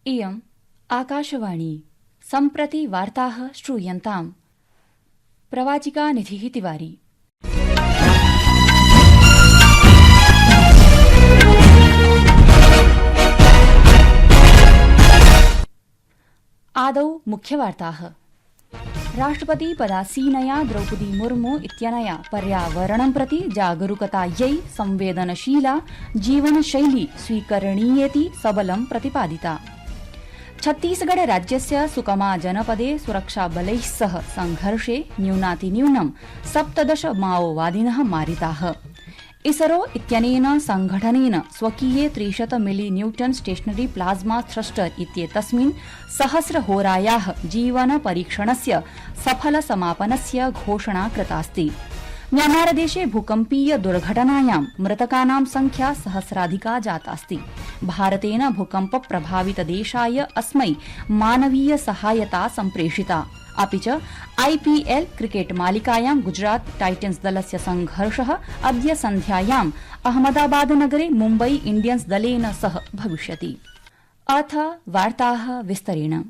इयम् आकाशवाणी सम्प्रति वार्ताः श्रूयन्ताम्। प्रवाचिका निधिः तिवारी। आदौ मुख्यवार्ताः। राष्ट्रपति पदासीनया द्रौपदी मुर्मू इत्यनया पर्यावरणं प्रति जागरूकतायै संवेदनशीला जीवनशैली स्वीकरणीयेति सबलं प्रतिपादिता। छत्तीसगढ़ राज्यस्य सुकमा जनपदे सुरक्षाबलैः सह संघर्षे न्यूनातिन्यूनं 17 माओवादिनः मारिताः। इसरो इत्यनेन संघटनेन स्वकीये 300 मिलीन्यूटन स्टेशनरी प्लाज्मा थ्रस्टर इत्येतस्मिन् सहस्रहोरायाः जीवन परीक्षणस्य सफल समापनस्य घोषणा कृतास्ति। म्यांमारदेशे भूकम्पीय दुर्घटनायां मृतकानां संख्या सहस्राधिका जातास्ति। भारतेन भूकम्प प्रभावित देशाय अस्मै मानवीय सहायता सम्प्रेषिता। अपि च आईपीएल क्रिकेट मालिकायां गुजरात टाइटन्स दलस्य संघर्षः अद्य सन्ध्यायाम् अहमदाबाद नगरे मुम्बई इंडियन्स दलेन सह भविष्यति। अथ वार्ताः विस्तरेण।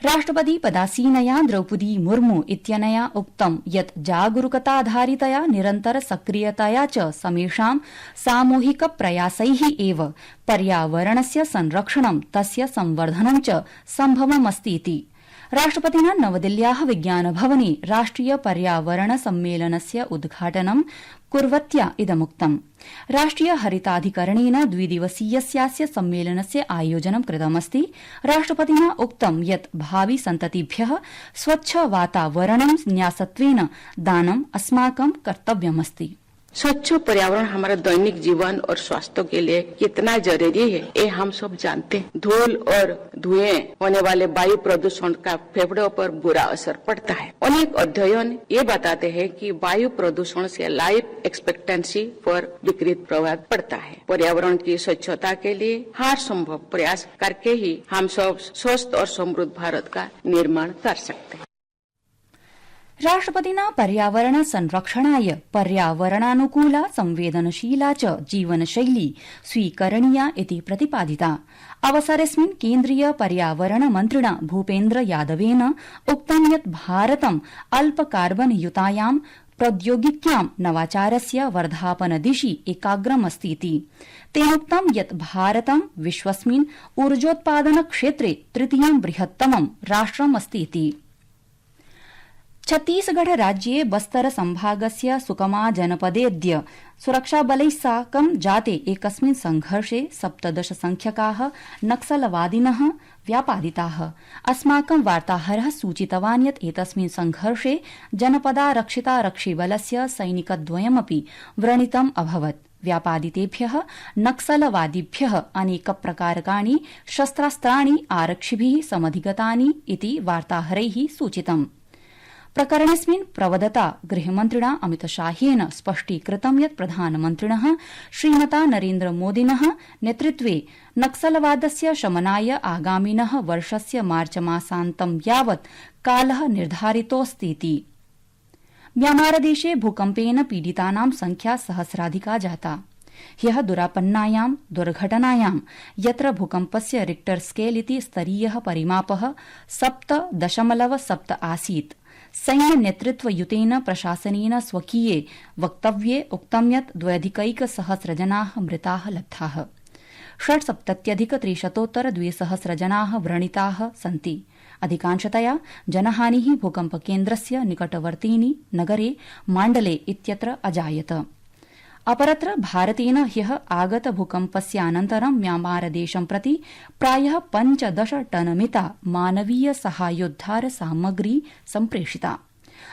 राष्ट्रपति पदासीनया द्रौपदी मुर्मू इत्यनया उक्तं यत् जागरूकताधारितया निरन्तर सक्रियतया च समेषां सामूहिक प्रयासैः एव पर्यावरणस्य संरक्षणं तस्य संवर्धनं च सम्भवमस्तीति। राष्ट्रपतिना नवदिल्ल्याः विज्ञानभवने राष्ट्रिय पर्यावरण सम्मेलनस्य उद्घाटनं कुर्वत्या इदमुक्तम्। राष्ट्रिय हरिताधिकरणेन द्विदिवसीयस्यास्य सम्मेलनस्य आयोजनं कृतमस्ति। राष्ट्रपतिना उक्तं यत् भावि सन्ततिभ्यः स्वच्छ वातावरणं न्यासत्वेन दानम् अस्माकं कर्तव्यमस्ति। स्वच्छ पर्यावरण हमारा दैनिक जीवन और स्वास्थ्य के लिए कितना जरूरी है, ये हम सब जानते हैं। धूल और धुएं होने वाले वायु प्रदूषण का फेफड़ों पर बुरा असर पड़ता है। अनेक अध्ययन ये बताते हैं कि वायु प्रदूषण से लाइफ एक्सपेक्टेंसी पर विपरीत प्रभाव पड़ता है। पर्यावरण की स्वच्छता के लिए हर संभव प्रयास करके ही हम सब स्वस्थ और समृद्ध भारत का निर्माण कर सकते हैं। राष्ट्रपतिना पर्यावरण संरक्षणाय पर्यावरणानुकूला संवेदनशीला च जीवनशैली स्वीकरणीया इति प्रतिपादिता। अवसरेऽस्मिन् केन्द्रीय पर्यावरण मन्त्रिणा भूपेन्द्र यादवेन उक्तं यत् भारतम् अल्पकार्बन युतायां प्रौद्योगिक्यां नवाचारस्य वर्धापनदिशि एकाग्रमस्तीति। तेनोक्तं यत् भारतं विश्वस्मिन् ऊर्जोत्पादन क्षेत्रे तृतीयं बृहत्तमं राष्ट्रमस्तीति। छत्तीसगढ़ राज्ये बस्तर संभागस्य सुकमा जनपदेऽद्य सुरक्षाबलैः साकं जाते एकस्मिन् संघर्षे 17 संख्यकाः नक्सलवादिनः व्यापादिताः। अस्माकं वार्ताहरः सूचितवान् यत् एतस्मिन् संघर्षे जनपदारक्षितारक्षिबलस्य सैनिकद्वयमपि व्रणितम् अभवत्। व्यापादितेभ्यः नक्सलवादिभ्यः अनेकप्रकारकाणि शस्त्रास्त्राणि आरक्षिभिः समधिगतानि इति वार्ताहरैः सूचितम्। प्रकरणेऽस्मिन् प्रवदता गृहमन्त्रिणा अमितशाहेन स्पष्टीकृतं यत् प्रधानमन्त्रिणः श्रीमता नरेन्द्रमोदिनः नेतृत्वे नक्सलवादस्य शमनाय आगामिनः वर्षस्य मार्चमासान्तं यावत् कालः निर्धारितोऽस्तीति। म्यांमारदेशे भूकम्पेन पीडितानां संख्या सहस्राधिका जाता। ह्यः दुरापन्नायां दुर्घटनायां यत्र भूकम्पस्य रिक्टर स्केल इति स्तरीयः परिमापः 7.7 आसीत्। सैन्य नेतृत्वयुतेन प्रशासनेन स्वकीये वक्तव्ये उक्तं यत् 2,100 जनाः मृताः लब्धाः। 67,300 जनाः व्रणिताः सन्ति। अधिकांशतया जनहानिः भूकम्पकेन्द्रस्य निकटवर्तीनि नगरे माण्डले इत्यत्र अजायत। अपरत्र भारतेन ह्यः आगत भूकम्पस्यानन्तरं म्यांमारदेशं प्रति प्रायः 15 टनमिता मानवीय सहायोद्धार सामग्री सम्प्रेषिता।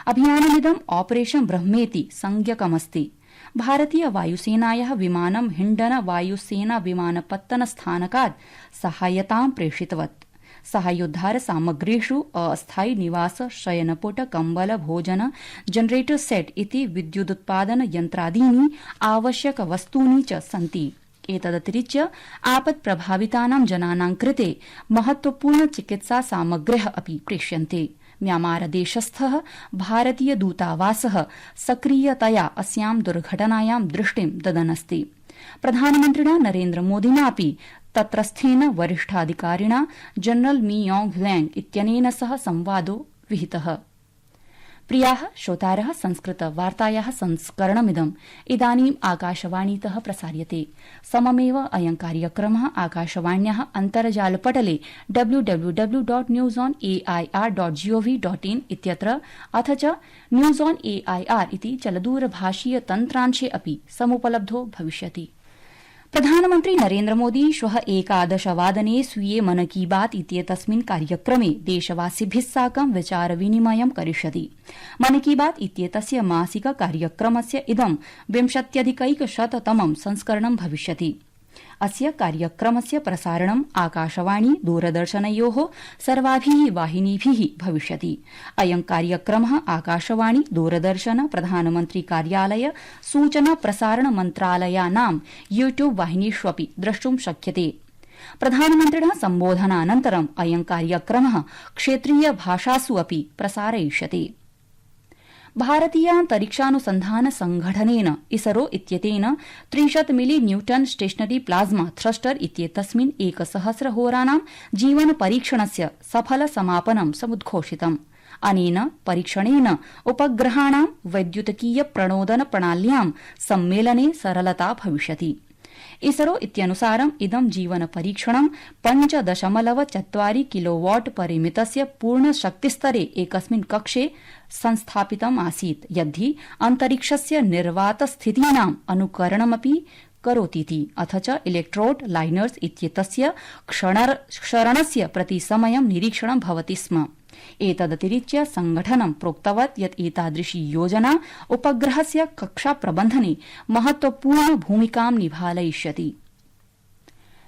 अभियानमिदं ऑपरेशन ब्रह्मेति संज्ञकमस्ति। भारतीय वायुसेनायाः विमानं हिण्डन वायुसेना विमानपत्तनस्थानकात् सहायतां प्रेषितवत्। सहायोद्धार सामग्रीषु अस्थायी निवास शयनपुट कम्बल भोजन जनरेटर सेट इति विद्युदुत्पादन यन्त्रादीनि आवश्यक वस्तूनि च सन्ति। एतदतिरिच्य आपत् प्रभावितानां जनानां कृते महत्वपूर्ण चिकित्सा सामग्र्यः अपि प्रेष्यन्ते। म्यांमारदेशस्थः भारतीय दूतावासः सक्रियतया अस्यां दुर्घटनायां दृष्टिं ददनस्ति। प्रधानमन्त्रिणा नरेन्द्रमोदिनापि तत्रस्थेन वरिष्ठाधिकारिणा जनरल मी योंग ह्लेंग इत्यनेन सह संवादो विहितः। प्रियाः श्रोतारः, संस्कृतवार्तायाः संस्करणमिदम् इदानीम् आकाशवाणीतः प्रसार्यते। सममेव अयं कार्यक्रमः आकाशवाण्याः अन्तर्जालपटले www.newsonair.gov.in इत्यत्र अथ च न्यूज ऑन एआईआर इति चलदूरभाषीय तन्त्रांशे अपि समुपलब्धो भविष्यति। प्रधानमन्त्री नरेन्द्रमोदी श्वः 11 वादने स्वीये मन की बात इत्येतस्मिन् कार्यक्रमे देशवासिभिः साकं विचारविनिमयं करिष्यति। मन की बात इत्येतस्य मासिक कार्यक्रमस्य इदं 20+100तमं संस्करणं भविष्यति। अस्य कार्यक्रमस्य प्रसारणम् आकाशवाणी दूरदर्शनयोः सर्वाभिः वाहिनीभिः भविष्यति। अयं कार्यक्रमः आकाशवाणी दूरदर्शन प्रधानमन्त्री कार्यालय सूचना प्रसारण मन्त्रालयानां यूट्यूब वाहिनीष्वपि द्रष्टुं शक्यते। प्रधानमन्त्रिणः सम्बोधनानन्तरम् अयं कार्यक्रमः क्षेत्रीय भाषासु अपि प्रसारयिष्यते। भारतीयान्तरिक्षानुसन्धान संघटनेन इसरो इत्येतेन 300 मिलि न्यूटन स्टेशनरी प्लाज्मा थ्रस्टर इत्येतस्मिन् 100 होरानां जीवन परीक्षणस्य सफल समापनं समुद्घोषितम्। अनेन परीक्षणेन उपग्रहाणां वैद्युतिकीय प्रणोदन प्रणाल्यां सम्मेलने सरलता भविष्यति। इसरो इत्यनुसारम् इदं जीवन परीक्षणं 5.4 किलोवाट परिमितस्य पूर्णशक्तिस्तरे एकस्मिन् कक्षे संस्थापितम् आसीत्, यद्धि अन्तरिक्षस्य निर्वातस्थितीनाम् अनुकरणमपि करोतीति। अथ च इलेक्ट्रोड लाइनर्स इत्येतस्य क्षरणस्य प्रतिसमयं निरीक्षणं भवति स्म। एतदतिरिच्य संघटनं प्रोक्तवत् यत् एतादृशी योजना उपग्रहस्य कक्षाप्रबन्धने महत्वपूर्ण भूमिकां निभालयिष्यति।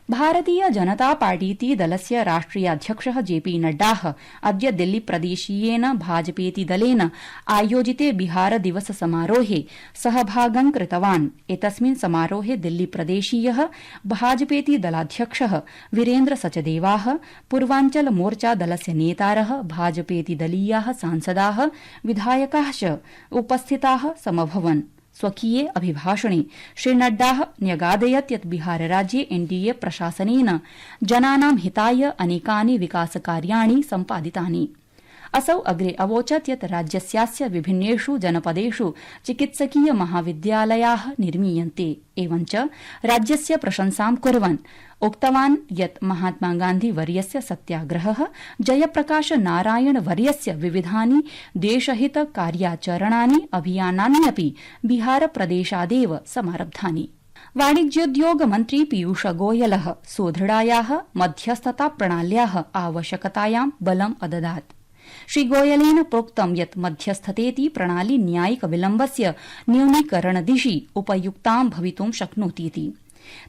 भारतीय जनता पार्टीति दलस्य राष्ट्रियाध्यक्षः जेपी नड्डाः अद्य दिल्ली प्रदेशीयेन भाजपेति दलेन आयोजिते बिहार दिवस समारोहे सहभागं कृतवान्। एतस्मिन् समारोहे दिल्ली प्रदेशीयः भाजपेति दलाध्यक्षः वीरेन्द्र सचदेवाः, पूर्वाञ्चल मोर्चा दलस्य नेतारः, भाजपेति दलीयाः सांसदाः, विधायकाः च उपस्थिताः समभवन्। स्वकीये अभिभाषणे श्री नड्डा न्यगादयत् यत् बिहारराज्ये एनडीए प्रशासनेन जनानां हिताय अनेकानि विकासकार्याणि सम्पादितानि। असौ अग्रे अवोचत् यत् राज्यस्यास्य विभिन्नेषु जनपदेषु चिकित्सकीय महाविद्यालयाः निर्मीयन्ते। एवञ्च राज्यस्य प्रशंसां कुर्वन् उक्तवान् यत् महात्मा गान्धी वर्यस्य सत्याग्रहः, जयप्रकाश नारायण वर्यस्य विविधानि देशहित कार्याचरणानि अभियानान्यपि बिहारप्रदेशादेव समारब्धानि। वाणिज्योद्योग मन्त्री पीयूष गोयलः सुदृढायाः मध्यस्थता प्रणाल्याः आवश्यकतायां बलम् अददात्। श्री गोयलेन प्रोक्तं यत् मध्यस्थतेति प्रणाली न्यायिक विलम्बस्य न्यूनीकरणदिशि उपयुक्तां भवितुं शक्नोतीति।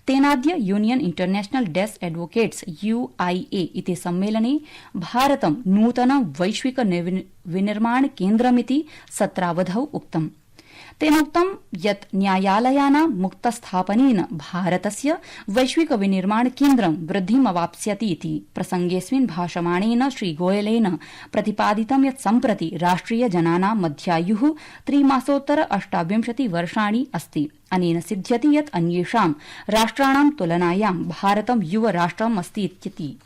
तेनाद्य Union International des Advocates UIA इति सम्मेलने भारतं नूतन वैश्विक विनिर्माण केन्द्रमिति सत्रावधौ उक्तम्। तेनोक्तं यत् न्यायालयानां मुक्तस्थापनेन भारतस्य वैश्विक विनिर्माण केन्द्रं वृद्धिमवाप्स्यति इति। प्रसंगेऽस्मिन् भाषमाणेन श्री गोयलेन प्रतिपादितं यत् सम्प्रति राष्ट्रिय जनानां मध्यायुः 3 मासोत्तर 28 वर्षाणि अस्ति। अनेन सिद्ध्यति यत् अन्येषां राष्ट्राणां तुलनायां भारतं युवराष्ट्रम् अस्ति इत्येति।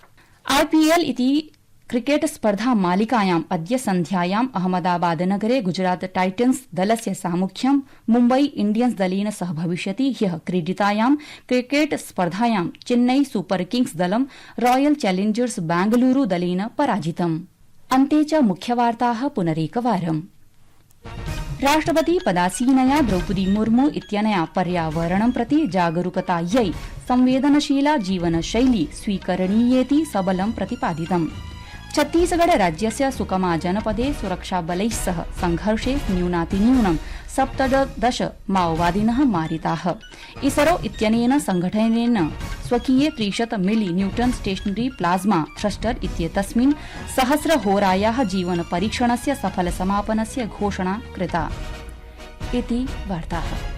IPL इति क्रिकेट स्पर्धा मालिकायाम् अद्य सन्ध्यायाम् अहमदाबादनगरे गुजरात टाइटन्स दलस्य सामुख्यं मुम्बई इंडियन्स दलेन सह भविष्यति। ह्यः क्रीडितायां क्रिकेट स्पर्धायां चेन्नई सुपर किंग्स दलं रॉयल चैलेंजर्स बेंगलुरू दलेन पराजितम्। अन्ते च मुख्यवार्ताः पुनरेकवारम्। राष्ट्रपति पदासीनया द्रौपदी मुर्मू इत्यनया पर्यावरणं प्रति जागरूकतायै संवेदनशीला जीवनशैली स्वीकरणीयेति सबलं प्रतिपादितम्। छत्तीसगढ़ राज्यस्य सुकमा जनपदे सुरक्षाबलैः सह संघर्षे न्यूनातिन्यूनं 17 माओवादिनः मारिताः। इसरो इत्यनेन संघटनेन स्वकीये 300 मिलि न्यूटन स्टेशनरी प्लाज्मा थ्रस्टर इत्येतस्मिन् 100 होरायाः जीवन परीक्षणस्य सफल समापनस्य घोषणा कृता। इति वार्ताः।